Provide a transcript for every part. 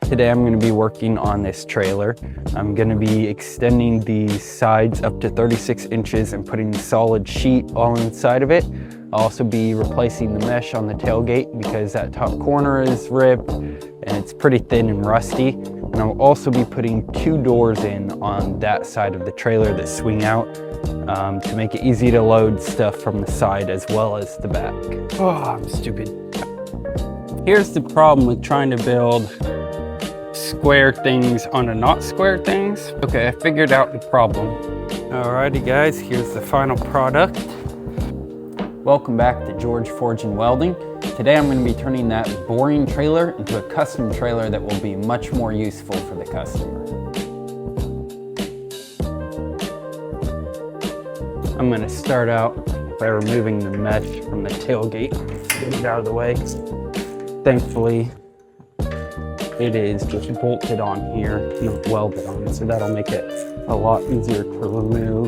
Today I'm going to be working on this trailer. I'm going to be extending the sides up to 36 inches and putting a solid sheet all inside of it. I'll also be replacing the mesh on the tailgate because that top corner is ripped and it's pretty thin and rusty. And I'll also be putting 2 doors in on that side of the trailer that swing out to make it easy to load stuff from the side as well as the back. Oh, I'm stupid. Here's the problem with trying to build square things onto not square things. Okay, I figured out the problem. Alrighty guys, here's the final product. Welcome back to George Forge and Welding. Today I'm going to be turning that boring trailer into a custom trailer that will be much more useful for the customer. I'm going to start out by removing the mesh from the tailgate. Get it out of the way. Thankfully, it is just bolted on here, not welded on, so that'll make it a lot easier to remove.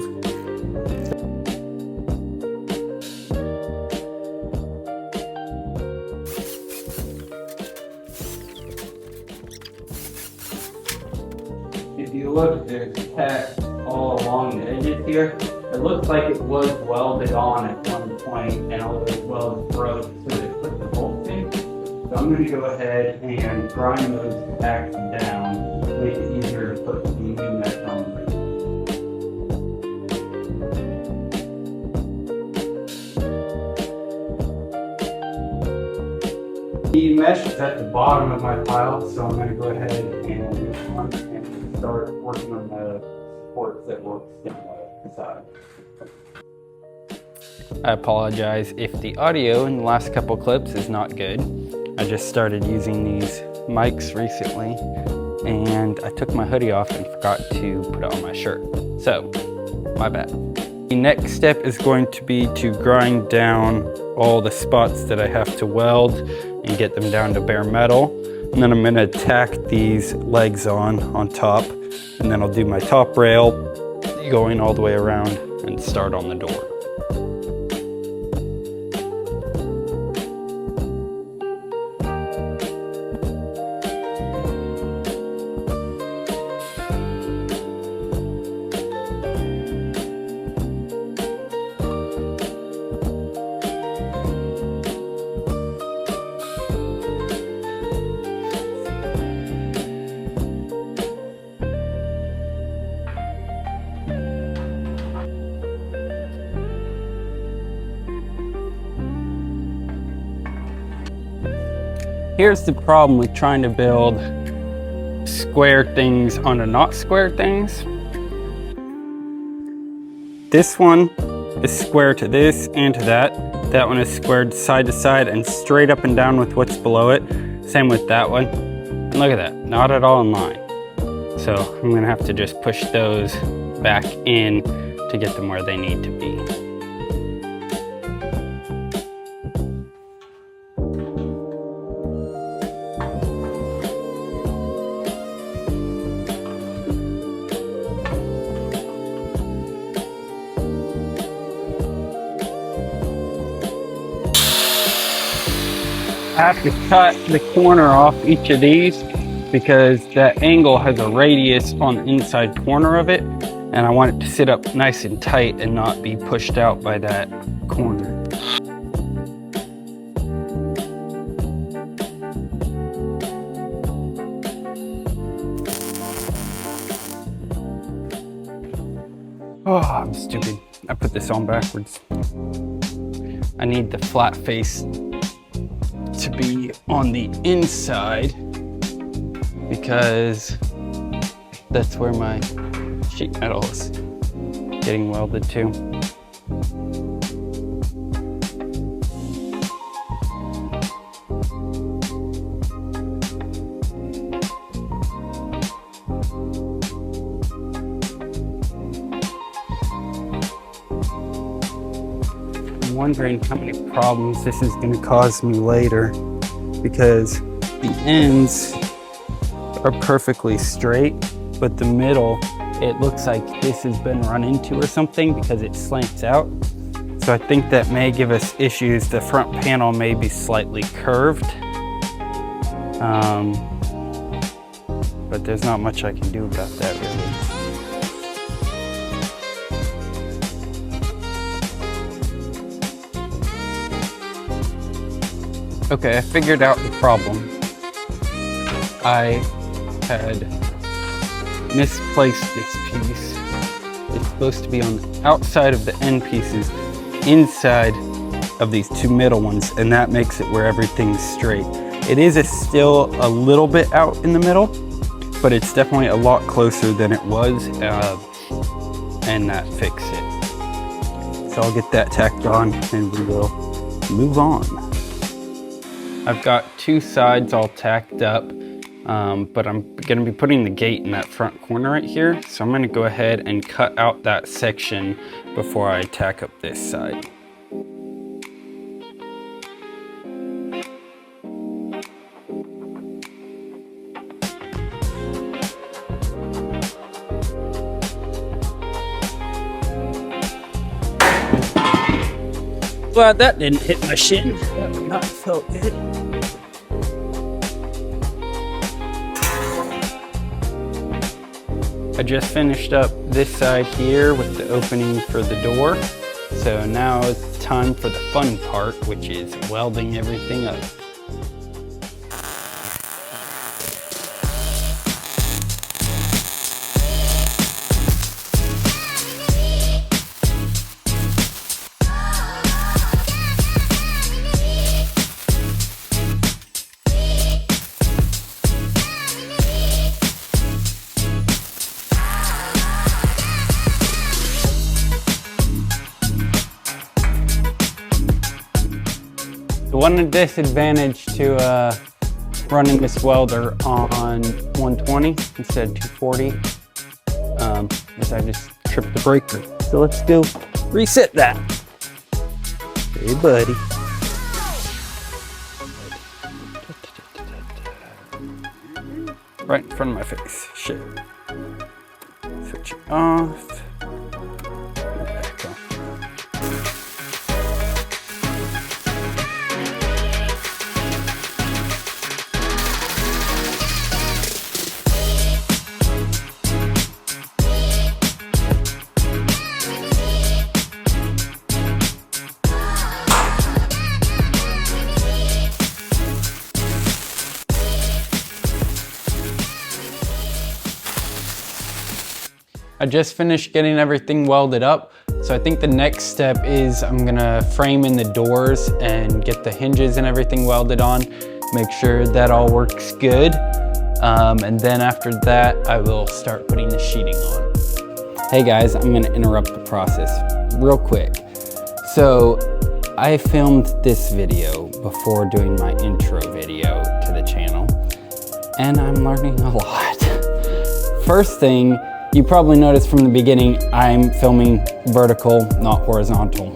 If you look, there's text all along the edges here. It looks like it was welded on at one point and all those welds broke, so they put the bolts in. So I'm going to go ahead and grind those tacks down to make it easier to put the new mesh on. The mesh is at the bottom of my pile, so I'm going to go ahead and start working on the supports that will extend the side. I apologize if the audio in the last couple clips is not good. I just started using these mics recently and I took my hoodie off and forgot to put on my shirt. So, my bad. The next step is going to be to grind down all the spots that I have to weld and get them down to bare metal. And then I'm going to tack these legs on top, and then I'll do my top rail going all the way around and start on the door. Here's the problem with trying to build square things onto not square things. This one is square to this and to that. That one is squared side to side and straight up and down with what's below it. Same with that one. And look at that, not at all in line. So I'm gonna have to just push those back in to get them where they need to be. I have to cut the corner off each of these because that angle has a radius on the inside corner of it, and I want it to sit up nice and tight and not be pushed out by that corner. Oh, I'm stupid. I put this on backwards. I need the flat face to be on the inside because that's where my sheet metal is getting welded to. I'm wondering how many problems this is going to cause me later because the ends are perfectly straight, but the middle, it looks like this has been run into or something because it slants out. So I think that may give us issues. The front panel may be slightly curved. but there's not much I can do about that really. Okay, I figured out the problem. I had misplaced this piece. It's supposed to be on the outside of the end pieces, inside of these two middle ones, and that makes it where everything's straight. It is still a little bit out in the middle, but it's definitely a lot closer than it was, and that fixed it. So I'll get that tacked on and we will move on. I've got two sides all tacked up, but I'm gonna be putting the gate in that front corner right here. So I'm gonna go ahead and cut out that section before I tack up this side. Glad that didn't hit my shin. That would not have felt good. I just finished up this side here with the opening for the door. So now it's time for the fun part, which is welding everything up. The one disadvantage to running this welder on 120 instead of 240 is I just tripped the breaker. So let's go reset that. Hey buddy. Right in front of my face. Shit. Switch it off. Back on. I just finished getting everything welded up. So I think the next step is I'm gonna frame in the doors and get the hinges and everything welded on, make sure that all works good. And then after that, I will start putting the sheeting on. Hey guys, I'm gonna interrupt the process real quick. So I filmed this video before doing my intro video to the channel, and I'm learning a lot. First thing, you probably noticed from the beginning, I'm filming vertical, not horizontal.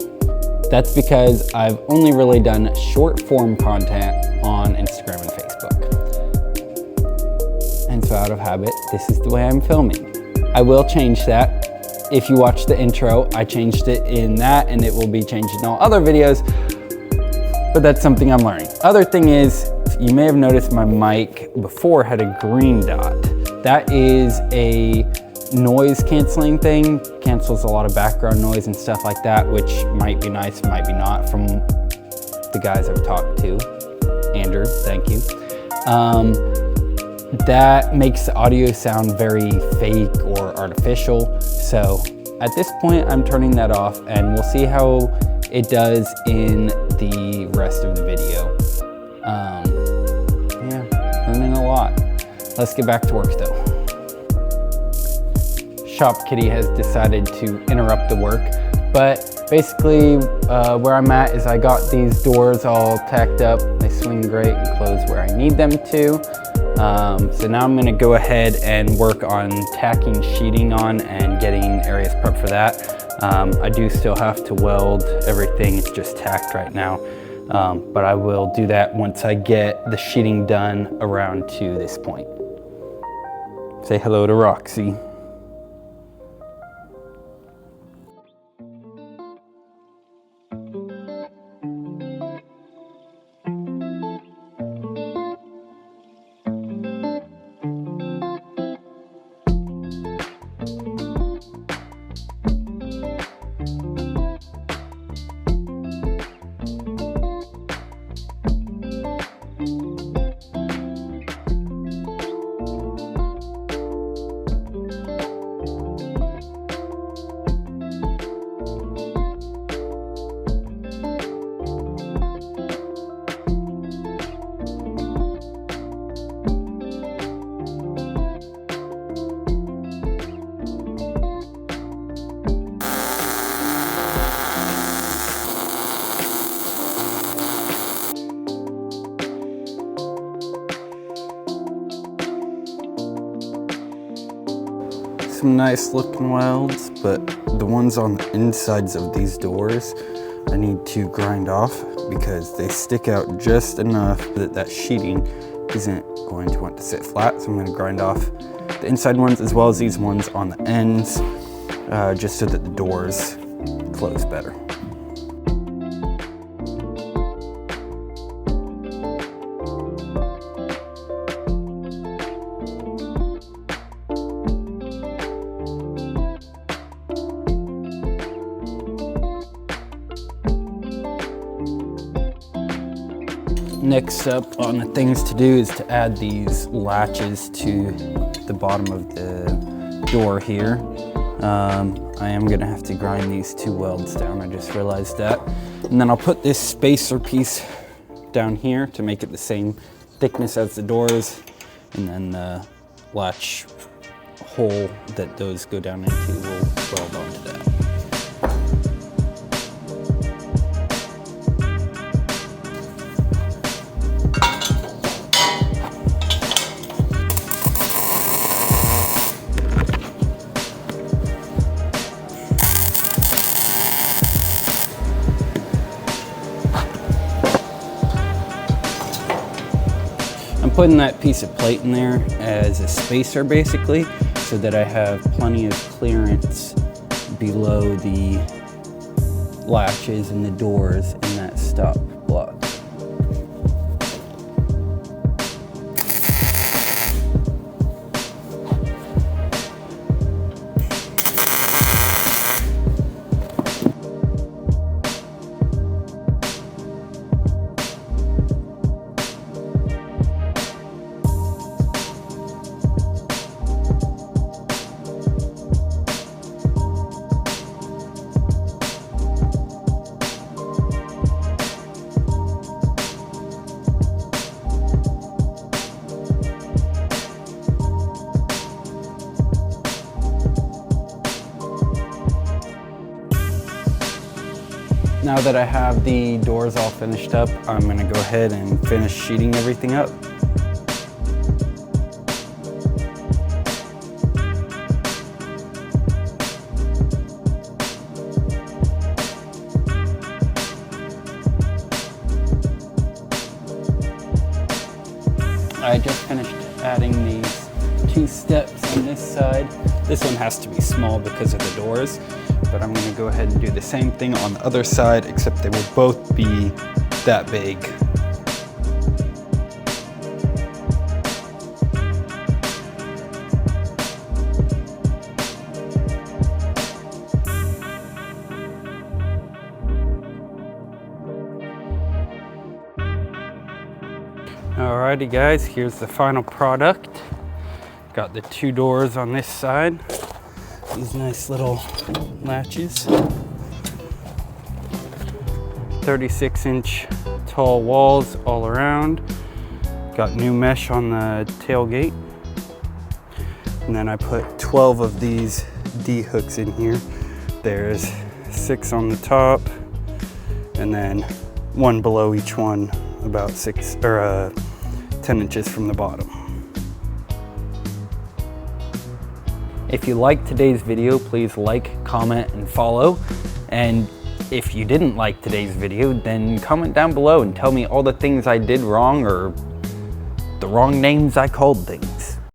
That's because I've only really done short form content on Instagram and Facebook. And so out of habit, this is the way I'm filming. I will change that. If you watch the intro, I changed it in that, and it will be changed in all other videos, but that's something I'm learning. Other thing is, you may have noticed my mic before had a green dot. That is a noise canceling thing, cancels a lot of background noise and stuff like that, which might be nice, might be not, from the guys I've talked to. Andrew, thank you. That makes the audio sound very fake or artificial. So at this point, I'm turning that off, and we'll see how it does in the rest of the video. Yeah, learning a lot. Let's get back to work though. Shop Kitty has decided to interrupt the work, but basically where I'm at is I got these doors all tacked up. They swing great and close where I need them to. So now I'm gonna go ahead and work on tacking sheeting on and getting areas prepped for that. I do still have to weld everything, it's just tacked right now. But I will do that once I get the sheeting done around to this point. Say hello to Roxy. some nice looking welds, but the ones on the insides of these doors I need to grind off because they stick out just enough that that sheeting isn't going to want to sit flat. So I'm going to grind off the inside ones as well as these ones on the ends, just so that the doors close better. Next up on the things to do is to add these latches to the bottom of the door here. I am gonna have to grind these two welds down, I just realized that. And then I'll put this spacer piece down here to make it the same thickness as the doors, and then the latch hole that those go down into will weld onto that. I'm putting that piece of plate in there as a spacer basically, so that I have plenty of clearance below the latches and the doors in that stop block. Now that I have the doors all finished up, I'm gonna go ahead and finish sheeting everything up. I just finished adding these two steps on this side. This one has to be small because of the doors, but I'm gonna go ahead and do the same thing on the other side, except they will both be that big. Alrighty guys, here's the final product. Got the two doors on this side. These nice little latches. 36-inch tall walls all around. Got new mesh on the tailgate. And then I put 12 of these D-hooks in here. There's 6 on the top, and then one below each one, about 10 inches from the bottom. If you liked today's video, please like, comment, and follow. And if you didn't like today's video, then comment down below and tell me all the things I did wrong or the wrong names I called things.